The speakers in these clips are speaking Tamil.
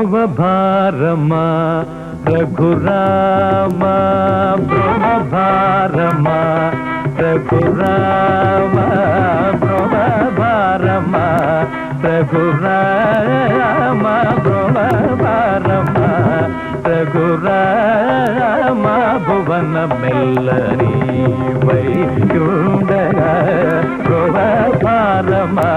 ब्रह्मभारमा रघुराम ब्रह्मभारमा रघुराम ब्रह्मभारमा रघुराम ब्रह्मभारमा रघुराम भुवन मेल्लनी वैकुंडग ब्रह्मभारमा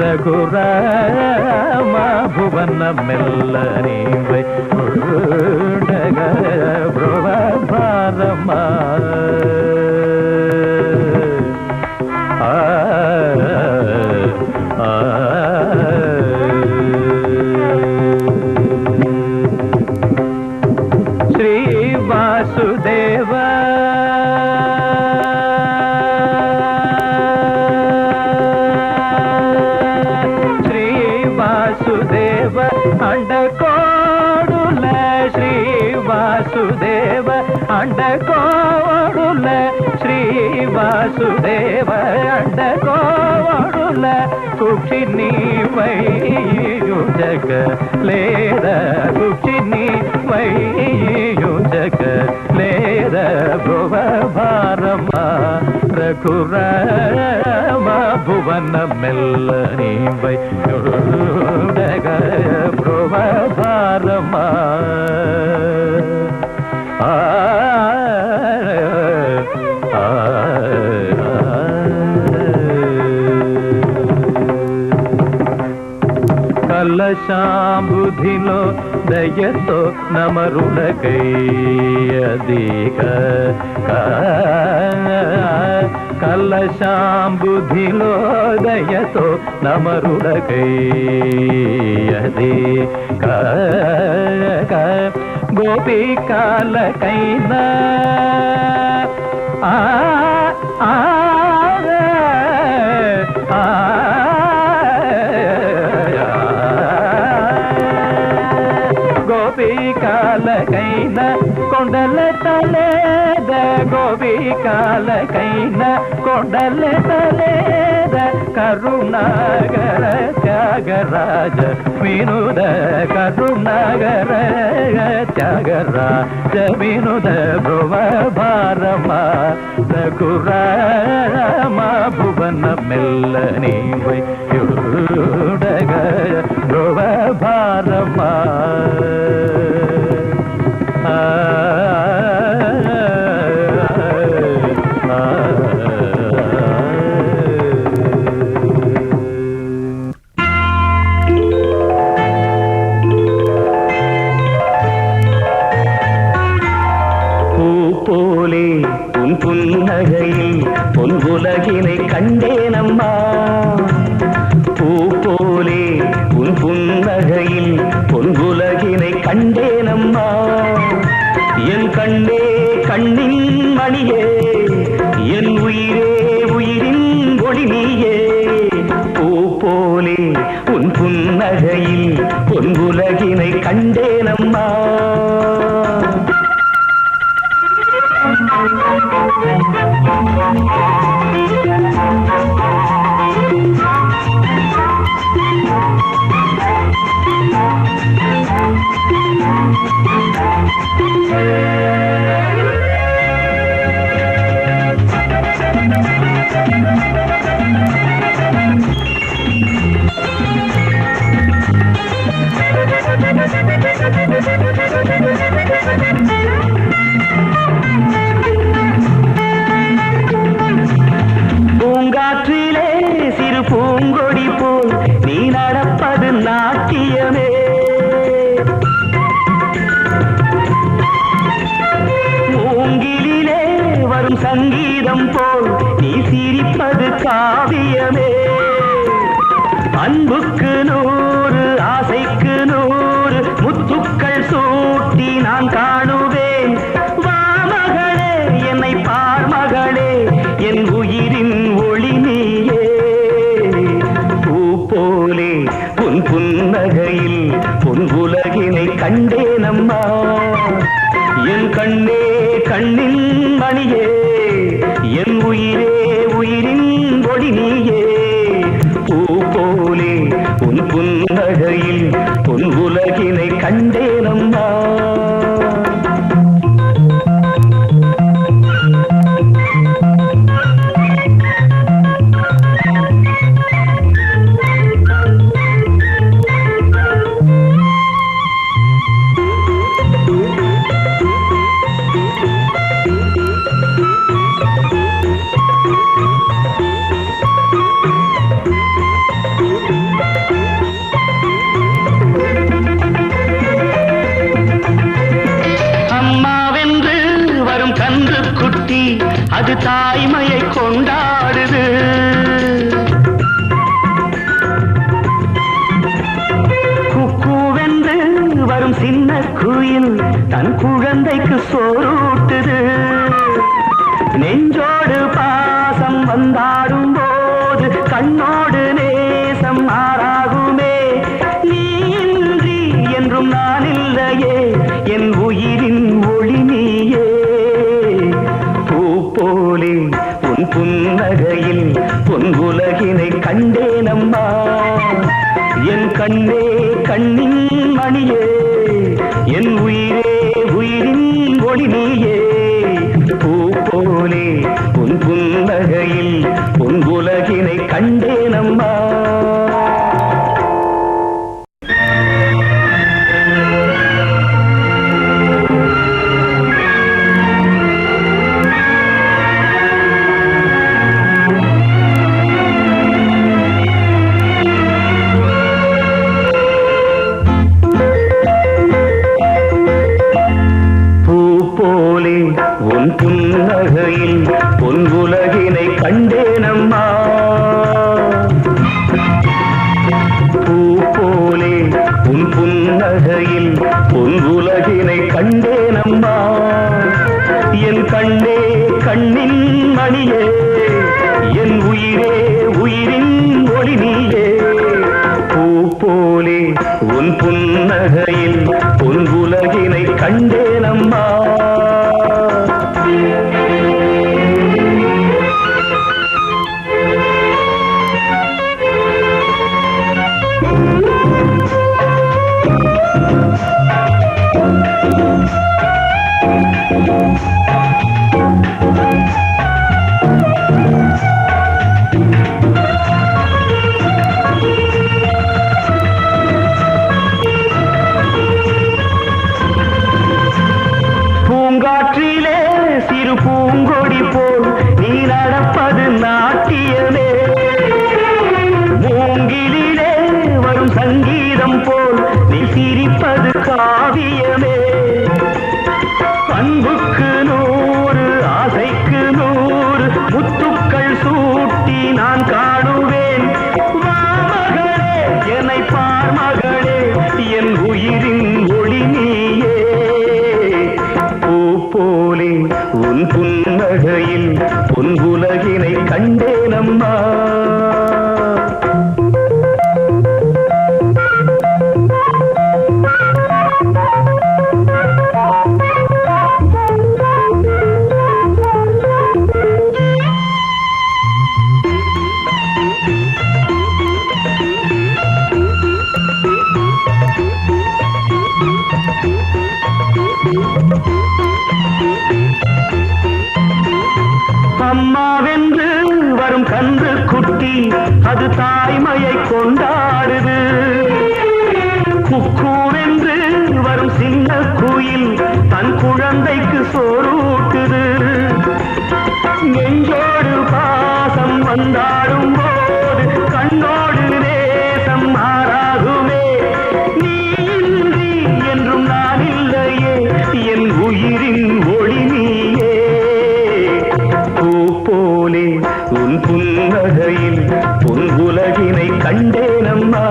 रघुराम भुवन मेल्लनी वैकुंडग ब्रह्मभारमा श्री वासुदेव श्री वासुदेव अंडकोडुल श्री वासुदेव अंडकोडुल श्री वासुदेव अंडकोडुल कुक्षिनी वैयु जग लेद कुक्षिनी वैयु जग लेद भुवभारमा रघुराम भुवन मेल्लनी वैयुडग भुवभारमा కలశాంబుధిలో దయతో నమరులకై అధిక కలశాంబుధిలో దయతో నమరులకై అధిక గోపికాలకైనా గోపికాలకైన కొండల తలేద గోపికాలకైన కొండల తలేద కరుణాగర త్యాగరాజ వినుద కరుణాగర త్యాగరాజ వినుద భువభారమ రఘురామ భువన మెల్లని వైయుడగ భువభారమ பூப்போலே உன் புன்னகையில் பொன் உலகினை கண்டேனம்மா பூப்போலே உன் புன்னகையில் பொன்குலகினை கண்டேனம்மா. பூங்காற்றிலே சிறு பூங்கொடி போல் நீ நடப்பது நாட்டியமே. மூங்கிலே வரும் சங்கீதம் போல் நீ சிரிப்பது காவியமே. அன்புக்கு 100 ஆசைக்கு 100 முத்துக்கள் சூட்டி நான் காணுவேன். வா மகளே என்னை பார் மகளே என் உயிரின் ஒளி நீயே. பூ போலே உன் புன்னகையில் பொன் உலகினை கண்டேனம்மா. என் கண்ணே கண்ணின் மணியே என் உயிரே உயிரின் ஒளி நீயே. பூ போலே உன் புன்னகையில் பொன் உலகினை கண்டேனம்மா. அது தாய்மையை கொண்டாடுது. குக்கூவென்று வரும் சின்ன குயில் தன் குழந்தைக்கு சோறூட்டுது. நெஞ்சோடு பாசம் வந்தாடும் போது கண்ணோடு நேசம் மாறாகுமே. நீன்றி என்றும் நான் இல்லையே என் உயிரின் ஒளி நீயே. போலே உன் புன்னகையில் பொன் உலகினை கண்டேனம்மா. என் கண்ணே கண்ணின் மணியே என் உயிரே உயிரின் ஒளி நீயே. பூ போலே உன் புன்னகையில் பொன் உலகினை கண்டேனம்மா. உன் புன்னகையில் பொன் உலகினை கண்டேனம்மா. பூ போலே உன் புன்னகையில் பொன் உலகினை கண்டேனம்மா. என் கண்ணே கண்ணின் மணியே என் உயிரே உயிரின் ஒளி நீயே. பூ போலே உன் புன்னகையில் பொன் உலகினை கண்டேனம்மா. பூங்காற்றிலே சிறு பூங்கொடி போல் நீ நடப்பது நாட்டியமே. மூங்கிலே வரும் சங்கீதம் போல் நீ சிரிப்பது காவியமே. அன்புக்கு 100 ஆசைக்கு 100 முத்துக்கள் சூட்டி நான் காணுவேன். வா மகளே என்னை பார் மகளே என் உயிரின் ஒளி நீயே. பூ போலே உன் புன்னகையில் பொன் உலகினை கண்டேனம்மா. குக்கூவென்று வரும் சின்ன குயில் தன் குழந்தைக்கு சோறூட்டுது. நெஞ்சோடு பாசம் வந்தாடும் போது கண்ணோடு நேசம் மாறாகுமே. நீ இன்றி என்றும் நான் இல்லையே, என் உயிரின் ஒளி நீயே. பூ போலே உன் புன்னகையில் பொன் உலகினை கண்டேனம்மா.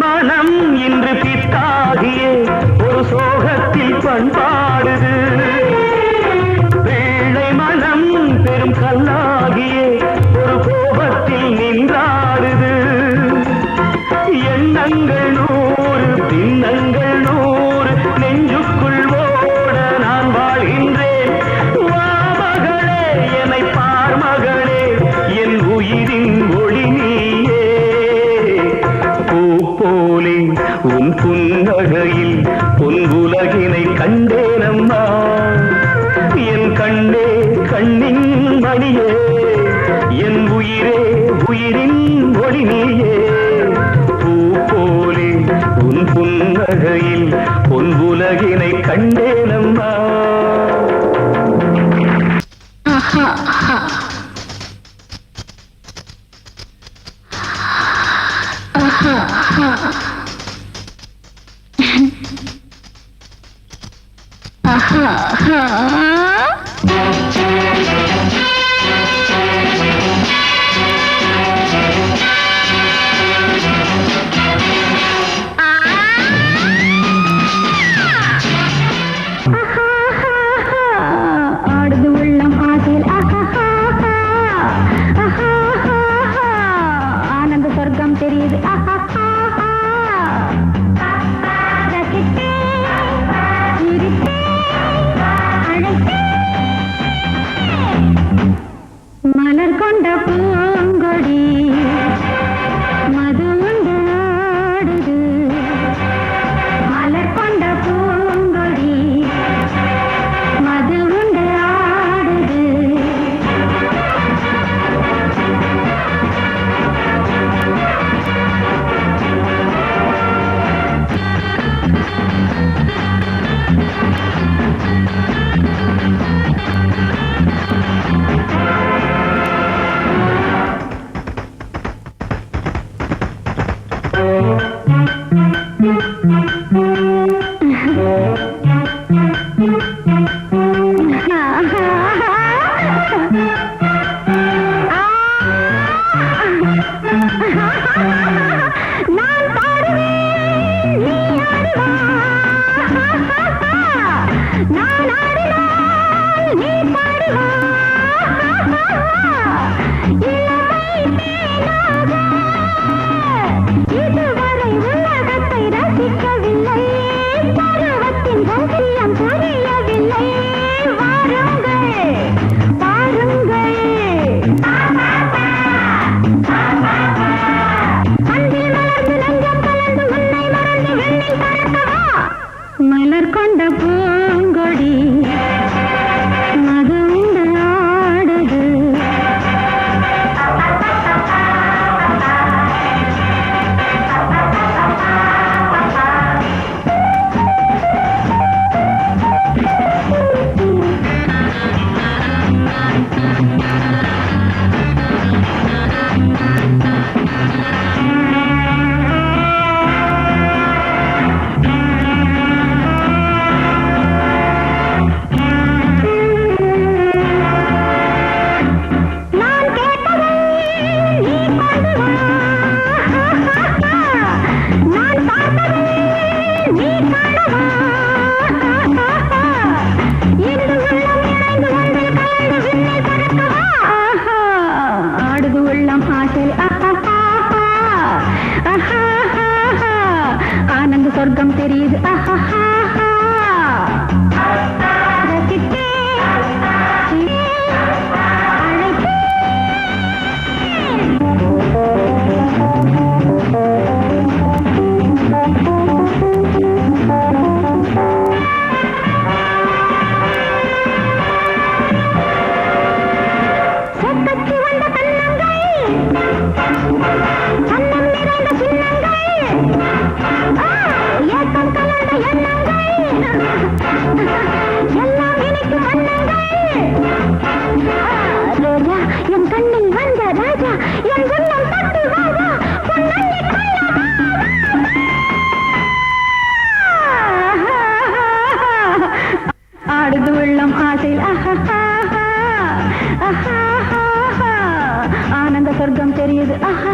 மனம் இன்று பித்தாகியே ஒரு சோகத்தில் பண்பாடுது. வெள்ளை மனம் பெரும் கல்லாகியே ஒரு கோபத்தில் நின்றாடுது. எண்ணங்கள் 100 பின்னங்கள் 100 நெஞ்சுக்குள் ஓட நான் வாழ்கின்றேன். வா மகளே, என்னை பார் மகளே, என் உயிரின் ஒளி நீயே. போலே உன் புன்னகையில் பொன் உலகினை கண்டேனம்மா. என் கண்ணே கண்ணின் மணியே, என் உயிரே உயிரின் ஒளி நீயே. பூ போலே உன் புன்னகையில் பொன் உலகினை கண்டேனம்மா. ஆடுது உள்ளம் ஆசையில் ஆனந்த சொர்க்கம் தெரியுது. மலர் கொண்ட பூங்கொடி மது உண்டு ஆடுது. மலர் கொண்ட பூங்கொடி மது உண்டு ஆடுது. நான் பாடுவேன், நீ ஆடுவா. நான் ஆடினால் நீ பாடுவா. இளமை தேனாக இதுவரை தெரியுது ஆஹா